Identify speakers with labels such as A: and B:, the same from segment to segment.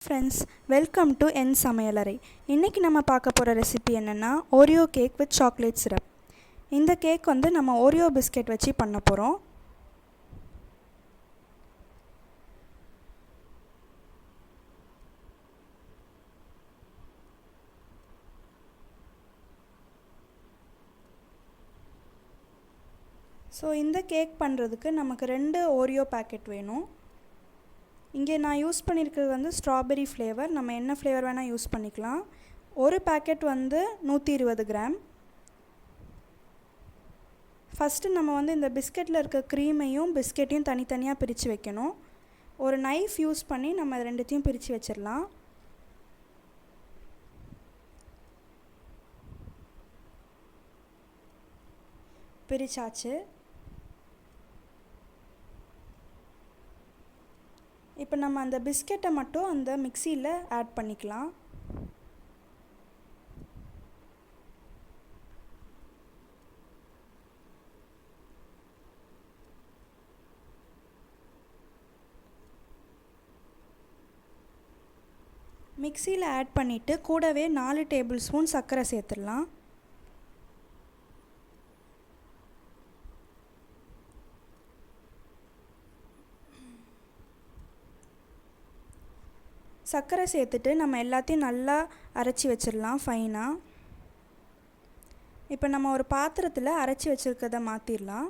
A: Friends, welcome to என் சமையலறை. இன்றைக்கி நம்ம பார்க்க போகிற ரெசிபி என்னென்னா Oreo cake with chocolate syrup. இந்த கேக் வந்து நம்ம ஓரியோ பிஸ்கெட் வச்சு பண்ண போகிறோம். ஸோ இந்த கேக் பண்ணுறதுக்கு நமக்கு 2 ஓரியோ பேக்கெட் வேணும். இங்கே நான் யூஸ் பண்ணியிருக்கிறது வந்து ஸ்ட்ராபெரி ஃப்ளேவர். நம்ம என்ன ஃப்ளேவர் வேணால் யூஸ் பண்ணிக்கலாம். ஒரு பேக்கெட் வந்து 120 கிராம். ஃபஸ்ட்டு நம்ம வந்து இந்த பிஸ்கெட்டில் இருக்க க்ரீமையும் பிஸ்கெட்டையும் தனித்தனியாக பிரித்து வைக்கணும். ஒரு நைஃப் யூஸ் பண்ணி நம்ம அது ரெண்டுத்தையும் பிரித்து வச்சிடலாம். பிரிச்சாச்சு. இப்போ நம்ம அந்த பிஸ்கெட்டை மட்டும் அந்த மிக்சியில் ஆட் பண்ணிக்கலாம். மிக்சியில் ஆட் பண்ணிவிட்டு கூடவே 4 டேபிள் ஸ்பூன் சர்க்கரை சேர்த்துடலாம். சர்க்கரை சேர்த்துட்டு நம்ம எல்லாத்தையும் நல்லா அரைச்சி வச்சிடலாம் ஃபைனாக. இப்போ நம்ம ஒரு பாத்திரத்தில் அரைச்சி வச்சுருக்கிறத மாற்றிடலாம்.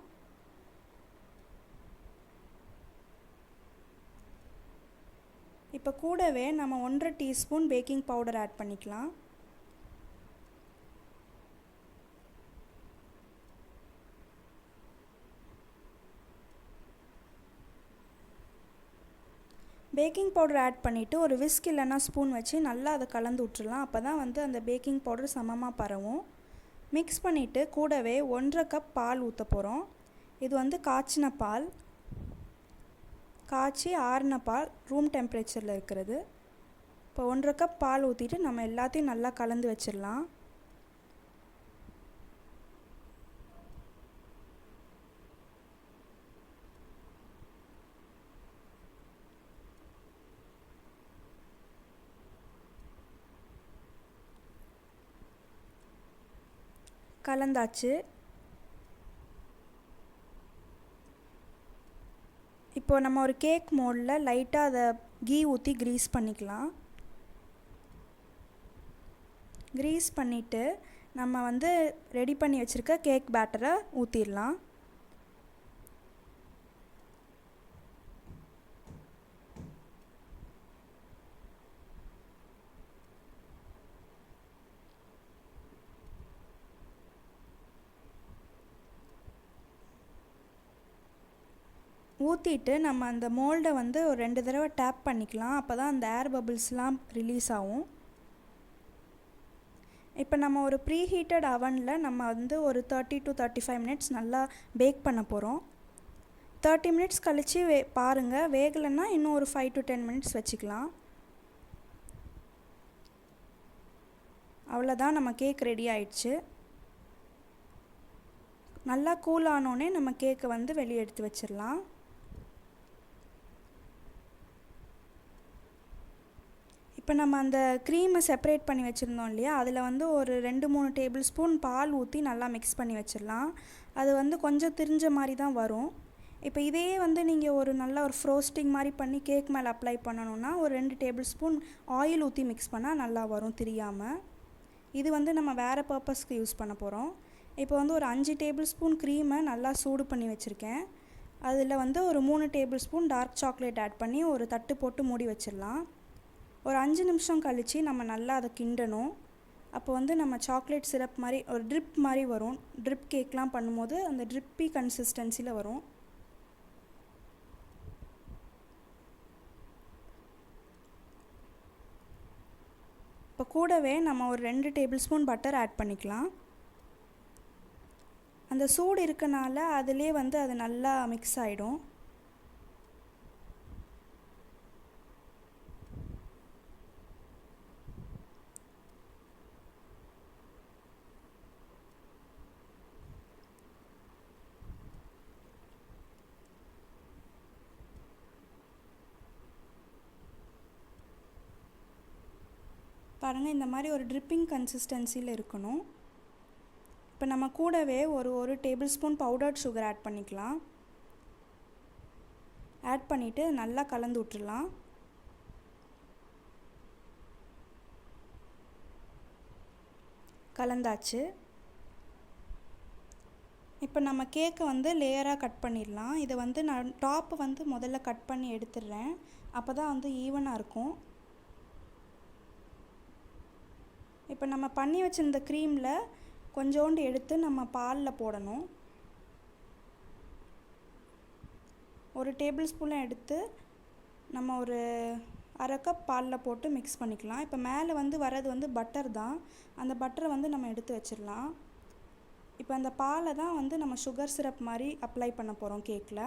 A: இப்போ கூடவே நம்ம 1.5 டீஸ்பூன் பேக்கிங் பவுடர் ஆட் பண்ணிக்கலாம். பேக்கிங் பவுடர் ஆட் பண்ணிவிட்டு ஒரு விஸ்க் இல்லைன்னா ஸ்பூன் வச்சு நல்லா அதை கலந்து விட்டுறலாம். அப்போ தான் வந்து அந்த பேக்கிங் பவுடர் சமமாக பரவும். மிக்ஸ் பண்ணிவிட்டு கூடவே 1.5 கப் பால் ஊற்ற போகிறோம். இது வந்து காய்ச்சின பால், காய்ச்சி ஆறின பால், ரூம் டெம்பரேச்சரில் இருக்கிறது. இப்போ 1.5 கப் பால் ஊற்றிட்டு நம்ம எல்லாத்தையும் நல்லா கலந்து வச்சிடலாம். கலந்தாச்சு. இப்போ நம்ம ஒரு கேக் மோல்டில் லைட்டாக அதை கீ ஊற்றி க்ரீஸ் பண்ணிக்கலாம். க்ரீஸ் பண்ணிவிட்டு நம்ம வந்து ரெடி பண்ணி வச்சுருக்க கேக் பேட்டரை ஊற்றிடலாம். ஊற்றிட்டு நம்ம அந்த மோல்டை வந்து ஒரு 2 தடவை டேப் பண்ணிக்கலாம். அப்போ தான் அந்த ஏர் பபிள்ஸ்லாம் ரிலீஸ் ஆகும். இப்போ நம்ம ஒரு ப்ரீ ஹீட்டட் அவனில் நம்ம வந்து ஒரு 30 to 35 மினிட்ஸ் நல்லா பேக் பண்ண போகிறோம். 30 மினிட்ஸ் கழித்து பாருங்கள். வேகலைன்னா இன்னும் ஒரு 5 to 10 மினிட்ஸ் வச்சுக்கலாம். அவ்வளோதான், நம்ம கேக் ரெடி ஆயிடுச்சு. நல்லா கூல் ஆனோடனே நம்ம கேக்கை வந்து வெளியே எடுத்து வச்சிடலாம். இப்போ நம்ம அந்த க்ரீமை செப்பரேட் பண்ணி வச்சுருந்தோம் இல்லையா, அதில் வந்து ஒரு 2-3 டேபிள் ஸ்பூன் பால் ஊற்றி நல்லா மிக்ஸ் பண்ணி வச்சிடலாம். அது வந்து கொஞ்சம் திரிஞ்ச மாதிரி தான் வரும். இப்போ இதே வந்து நீங்கள் ஒரு நல்ல ஒரு ஃப்ரோஸ்டிங் மாதிரி பண்ணி கேக் மேலே அப்ளை பண்ணணுன்னா ஒரு 2 டேபிள் ஸ்பூன் ஆயில் ஊற்றி மிக்ஸ் பண்ணால் நல்லா வரும் தெரியாமல். இது வந்து நம்ம வேறு பர்பஸ்க்கு யூஸ் பண்ண போகிறோம். இப்போ வந்து ஒரு 5 டேபிள் ஸ்பூன் க்ரீமை நல்லா சூடு பண்ணி வச்சுருக்கேன். அதில் வந்து ஒரு 3 tablespoon dark chocolate add பண்ணி ஒரு தட்டு போட்டு மூடி வச்சிடலாம். ஒரு 5 நிமிஷம் கழித்து நம்ம நல்லா அதை கிண்டணும். அப்போ வந்து நம்ம சாக்லேட் சிரப் மாதிரி ஒரு ட்ரிப் மாதிரி வரும். ட்ரிப் கேக்லாம் பண்ணும்போது அந்த ட்ரிப்பி கன்சிஸ்டன்சியில் வரும். இப்போ கூடவே நம்ம ஒரு 2 டேபிள் ஸ்பூன் பட்டர் ஆட் பண்ணிக்கலாம். அந்த சூடு இருக்கனால அதிலே வந்து அது நல்லா மிக்ஸ் ஆகிடும். பாருங்கள், இந்த மாதிரி ஒரு ட்ரிப்பிங் கன்சிஸ்டன்சியில் இருக்கணும். இப்போ நம்ம கூடவே ஒரு tablespoon powdered sugar add பண்ணிக்கலாம். ஆட் பண்ணிவிட்டு நல்லா கலந்து விட்டுடலாம். கலந்தாச்சு. இப்போ நம்ம கேக்கை வந்து லேயராக கட் பண்ணிடலாம். இதை வந்து நான் டாப்பு வந்து முதல்ல கட் பண்ணி எடுத்துடுறேன். அப்போ தான் வந்து ஈவனாக இருக்கும். இப்போ நம்ம பண்ணி வச்சிருந்த க்ரீமில் கொஞ்சோண்டு எடுத்து நம்ம பாலில் போடணும். ஒரு டேபிள் ஸ்பூனை எடுத்து நம்ம ஒரு அரை கப் பாலில் போட்டு மிக்ஸ் பண்ணிக்கலாம். இப்போ மேலே வந்து வர்றது வந்து பட்டர் தான். அந்த பட்டரை வந்து நம்ம எடுத்து வச்சிடலாம். இப்போ அந்த பாலை தான் வந்து நம்ம சுகர் சிரப் மாதிரி அப்ளை பண்ண போகிறோம் கேக்கில்.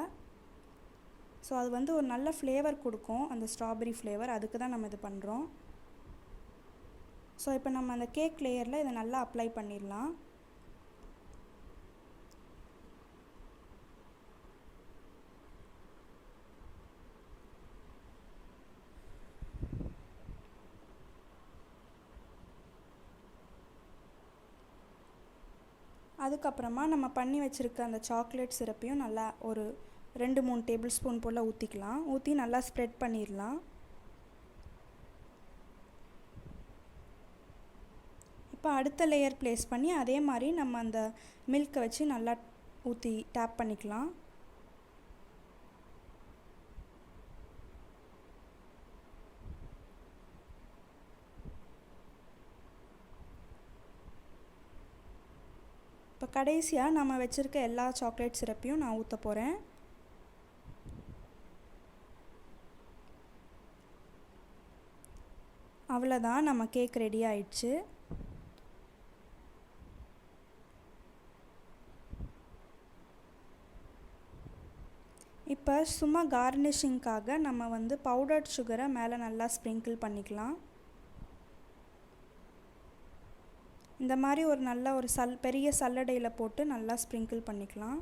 A: ஸோ அது வந்து ஒரு நல்ல ஃப்ளேவர் கொடுக்கும், அந்த ஸ்ட்ராபெரி ஃப்ளேவர். அதுக்கு தான் நம்ம இது பண்ணுறோம். ஸோ இப்போ நம்ம அந்த கேக் லேயரில் இதை நல்லா அப்ளை பண்ணிடலாம். அதுக்கப்புறமா நம்ம பண்ணி வச்சுருக்க அந்த சாக்லேட் சிரப்பையும் நல்லா ஒரு 2-3 டேபிள் ஸ்பூன் போல் ஊற்றிக்கலாம். ஊற்றி நல்லா ஸ்ப்ரெட் பண்ணிடலாம். இப்போ அடுத்த லேயர் ப்ளேஸ் பண்ணி அதே மாதிரி நம்ம அந்த மில்கை வச்சு நல்லா ஊற்றி டேப் பண்ணிக்கலாம். இப்போ கடைசியாக நம்ம வச்சுருக்க எல்லா சாக்லேட் சிரப்பையும் நான் ஊற்ற போகிறேன். அவ்வளோதான், நம்ம கேக் ரெடி ஆயிடுச்சு. இப்போ சும்மா கார்னிஷிங்காக நம்ம வந்து பவுடர்ட் சுகரை மேலே நல்லா ஸ்ப்ரிங்கிள் பண்ணிக்கலாம். இந்த மாதிரி ஒரு நல்ல ஒரு பெரிய சல்லடையில் போட்டு நல்லா ஸ்ப்ரிங்கிள் பண்ணிக்கலாம்.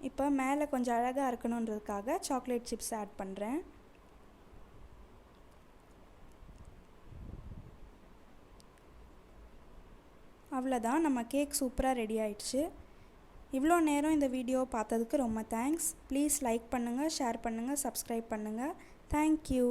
A: இப்போ மேலே கொஞ்சம் அழகாக இருக்கணுன்றதுக்காக சாக்லேட் சிப்ஸ் ஆட் பண்ணுறேன். அவ்வளோதான், நம்ம கேக் சூப்பராக ரெடி ஆயிடுச்சு. இவ்வளோ நேரம் இந்த வீடியோ பார்த்ததுக்கு ரொம்ப தேங்க்ஸ். ப்ளீஸ் லைக் பண்ணுங்கள், ஷேர் பண்ணுங்கள், சப்ஸ்கிரைப் பண்ணுங்கள். தேங்க்யூ.